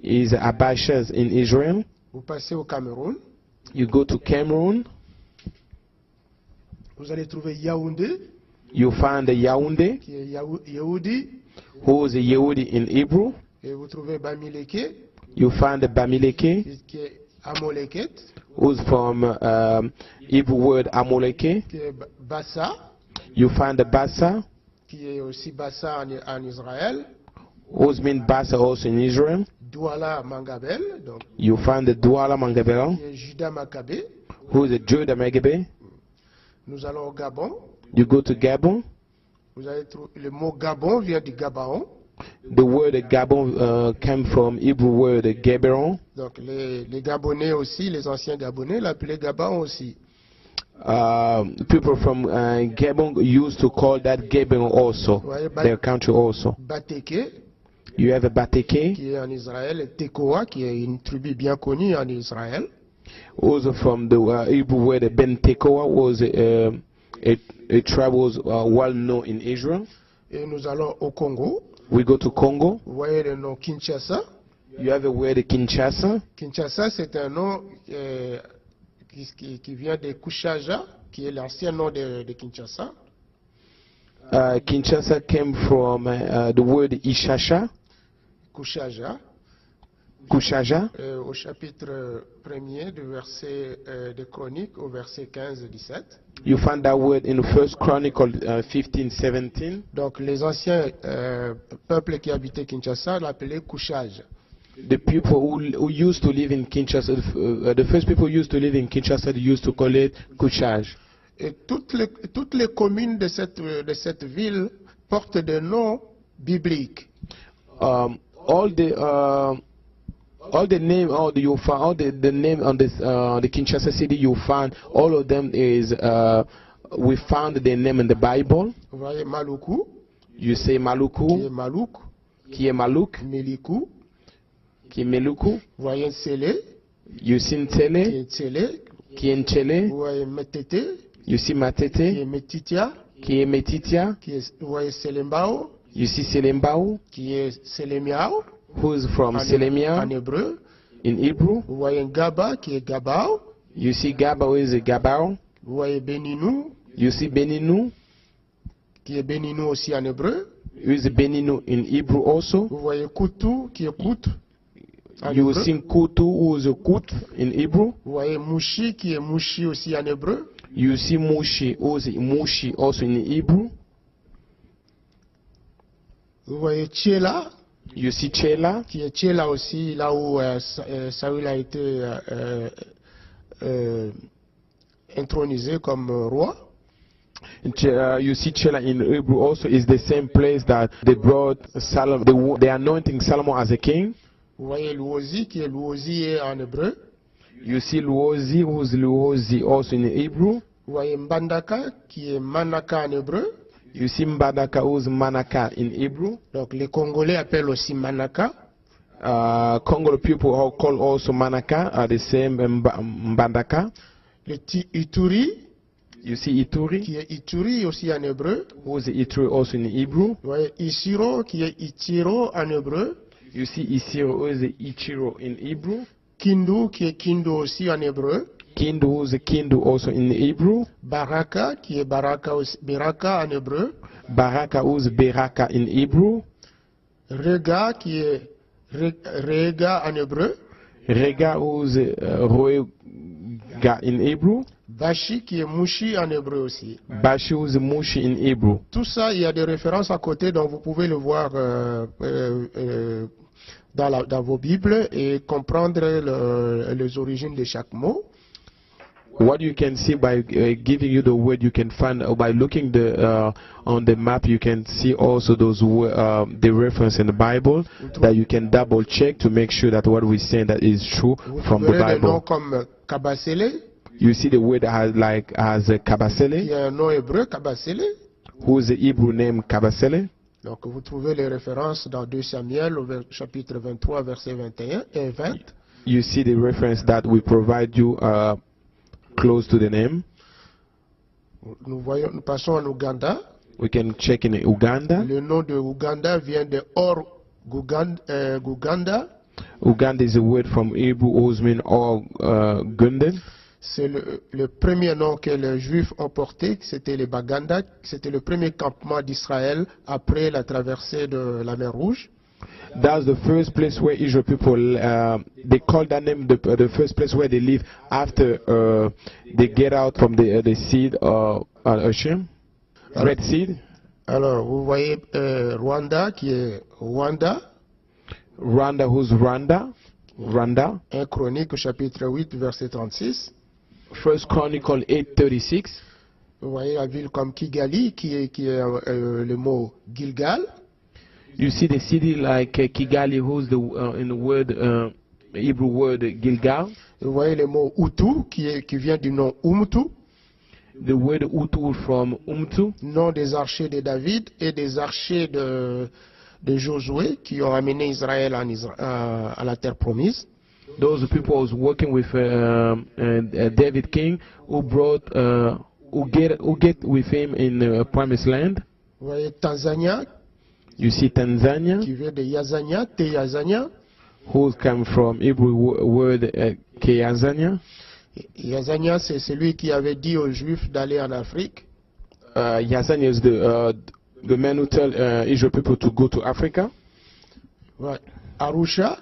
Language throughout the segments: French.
is Abashas in Israel. Vous passez au Cameroun. You go to Cameroon. Vous allez trouver Yaoundé. You find the Yaoundé, Qui est Yehudi. who is a Yehudi in Hebrew. Et vous trouvez Bamileke. You find the Bamileke, Qui est Amoleket. who's from Hebrew word Amoleke. Qui est Bassa. You find the Bassa, Qui est aussi Bassa en Israël. who's been Bassa also in Israel. Douala Mangabel. Donc, You find the Douala Mangabel, qui est Judas Maccabée. who is a Judah Megabe. Nous allons au Gabon. You go to Gabon. Vous allez trouver le mot Gabon vient du Gabaon. The word Gabon came from Hebrew word Gaberon. Donc les Gabonais aussi, les anciens Gabonais l'appelaient Gabon aussi. People from Gabon used to call that Gaberon also, their country also. Bateke, You have a Bateke, qui est en Israël, et Tekoa, qui est une tribu bien connue en Israël. also from the Hebrew word Ben Tekoa, was a tribe was well known in Israel. Et nous allons au Congo. We go to Congo. Vous voyez le nom Kinshasa. You have a word Kinshasa. Kinshasa, c'est un nom qui vient de Kushaja, qui est l'ancien nom de Kinshasa. Kinshasa came from the word Ishasha, Kushaja. Kushaja. Au chapitre 1er du verset de Chroniques au verset 15-17. You find that word in First Chronicle 15:17. Donc les anciens peuples qui habitaient Kinshasa l'appelaient Kushaj. The people who used to live in Kinshasa, the first people who used to live in Kinshasa, they used to call it Kushaj. Et toutes les communes de cette ville portent des noms bibliques. All the name, you find all the name on this the Kinshasa city, you find all of them is we found their name in the Bible. Vous voyez Maluku, You say qui est Maluku, Malouk, qui est Maluk, Meliku. qui est Meluku. Vous voyez Nsele, You see qui Ntele, est Nsele. qui est Nchele. Vous voyez Metete, You see qui Matete, est Metitia, qui est Metitia. vous voyez Selembao, You see Selembao, qui est Selemiao who's from en Selemia hébreu. in Hebrew. Vous voyez Gaba, qui est Gabao. You see Gaba, who is a Gabao. Vous voyez Beninou, You see Beninu, qui est Beninou aussi en hébreu. who is a Beninu in Hebrew also. Vous voyez Koutou, qui est Kout en You hébreu. see Kutu, who is a Kut in Hebrew. Vous voyez Mouchi, qui est Mouchi aussi en hébreu. You see Mushi, who is Mushi also in Hebrew. Vous voyez Tchéla, You see Chela, qui est Tchéla aussi, là où Saül a été intronisé comme roi. You see Chela in Hebrew also is the same place that they brought Solomon, the anointing Solomon as a king. Vous voyez Louosi, qui est Louosi en hébreu. You see Luozi, who's Luozi also in Hebrew. Vous voyez Mbandaka, qui est Manaka en hébreu. You see Mbadaka, who's Manaka in Hebrew. Donc les Congolais appellent aussi Manaka. Congo people are called also Manaka, are the same Mbandaka. Le Ituri, You see Ituri, qui est Ituri aussi en hébreu. who's Ituri also in Hebrew. Vous voyez Isiro, qui est Itiro en hébreu. You see Isiro, who is Ichiro in Hebrew. Kindu, qui est Kindu aussi en hébreu. Kindu, who's Kindu also in Hebrew. Baraka, qui est Baraka en hébreu. Baraka, who's Beraka in Hebrew. Rega, qui est Rega en hébreu. Rega, who's Roega in Hebrew. Bashi, qui est Mushi en hébreu aussi. Bashi, who's Mushi in Hebrew. Tout ça, il y a des références à côté, donc vous pouvez le voir dans vos Bibles et comprendre les origines de chaque mot. What you can see by giving you the word, you can find by looking on the map. You can see also those the reference in the Bible that you can double check to make sure that what we say that is true Vous from the verrez des noms Bible. comme Kabasele, You see the word that has a qui Kabasele, est un nom hébreu, Kabasele. who is the Hebrew name Kabasele. Donc vous trouvez les références dans 2 Samuel au chapitre 23, versets 21 et 20. You see the reference that we provide you close to the name. Nous passons en Ouganda. We can check in Uganda. Le nom de Ouganda vient de Or Guganda. Uganda is a word from Hebrew Osmin or Gundan. C'est le premier nom que les Juifs ont porté, c'était les Baganda. C'était le premier campement d'Israël après la traversée de la mer Rouge. That's the first place where Israel people, they call that name the first place where they live after they get out from the seed ocean, Red Sea. Alors, vous voyez Rwanda qui est Rwanda. Rwanda, who's Rwanda? Rwanda. 1 Chronique, chapitre 8, verset 36. First Chronicle 8:36. Vous voyez la ville comme Kigali, qui est le mot Gilgal. You see the city like Kigali, who's in the word Hebrew word Gilgal. Vous voyez le mot Hutu, qui vient du nom Umtu, The word Hutu from Umtu. nom des archers de David et des archers de Josué qui ont amené Israël à la terre promise. Those people was working with David King, who brought who get with him in promised land. Vous voyez Tanzania, You see Tanzania, qui vient de Yazania, Yazania. who come from Hebrew word Keyazania. Yazania, c'est celui qui avait dit aux Juifs d'aller en Afrique. Yazania is the man who tell Israel people to go to Africa. Ouais. Arusha,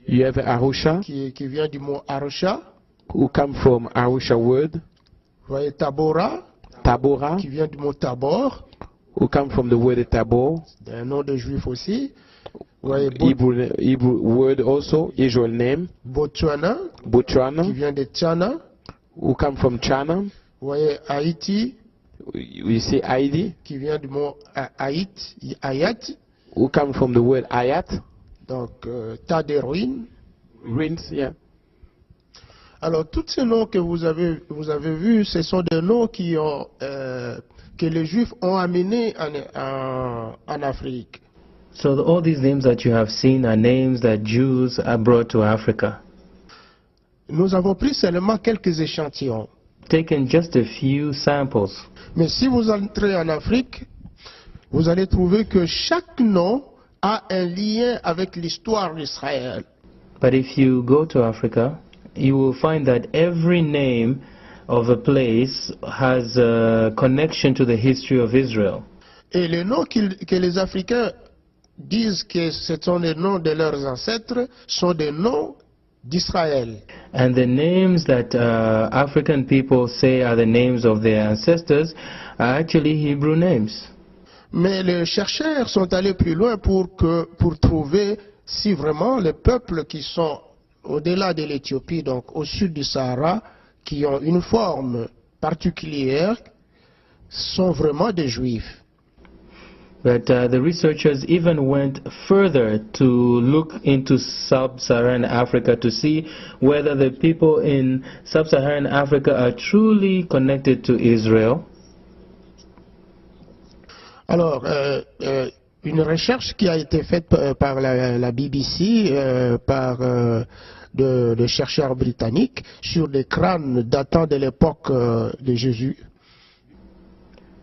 You have Arusha, qui vient du mot Arusha. who come from Arusha word. Vous voyez Tabora, Tabora, qui vient du mot Tabor, who come from the word Tabor. un nom de Juif aussi. Vous voyez Hebrew word also, Israel name. Botswana, qui Botswana, vient de Tchana. who come from China. Vous voyez Haïti, You see Haiti, qui vient du mot Ayat, who come from the word Ayat. donc tas de ruines. Rins, yeah. Alors, tous ces noms que vous avez vus, ce sont des noms que les Juifs ont amenés en Afrique. So all these names that you have seen are names that Jews are brought to Africa. Nous avons pris seulement quelques échantillons. Taken just a few samples. Mais si vous entrez en Afrique, vous allez trouver que chaque nom a un lien avec l'histoire d'Israël. But if you go to Africa, you will find that every name of a place has a connection to the history of Israel. Et les noms que les Africains disent que ce sont les noms de leurs ancêtres sont des noms d'Israël. And the names that African people say are the names of their ancestors are actually Hebrew names. Mais les chercheurs sont allés plus loin pour trouver si vraiment les peuples qui sont au-delà de l'Éthiopie, donc au sud du Sahara, qui ont une forme particulière, sont vraiment des Juifs. But the researchers even went further to look into sub-Saharan Africa to see whether the people in sub-Saharan Africa are truly connected to Israel. Alors, une recherche qui a été faite par la BBC, par de chercheurs britanniques, sur des crânes datant de l'époque de Jésus.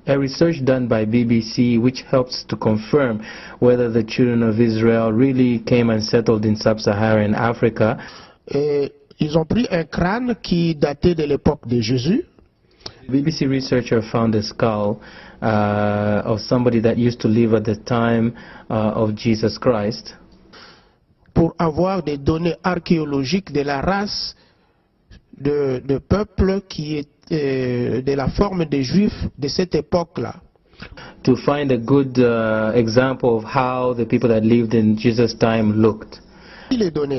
A research done by BBC which helps to confirm whether the children of Israel really came and settled in sub-Saharan Africa. Et ils ont pris un crâne qui datait de l'époque de Jésus. BBC researcher found a skull of somebody that used to live at the time of Jesus Christ. Pour avoir des données archéologiques de la race de peuple qui est de la forme des Juifs de cette époque-là. To find a good example of how the people that lived in Jesus' time looked. Les données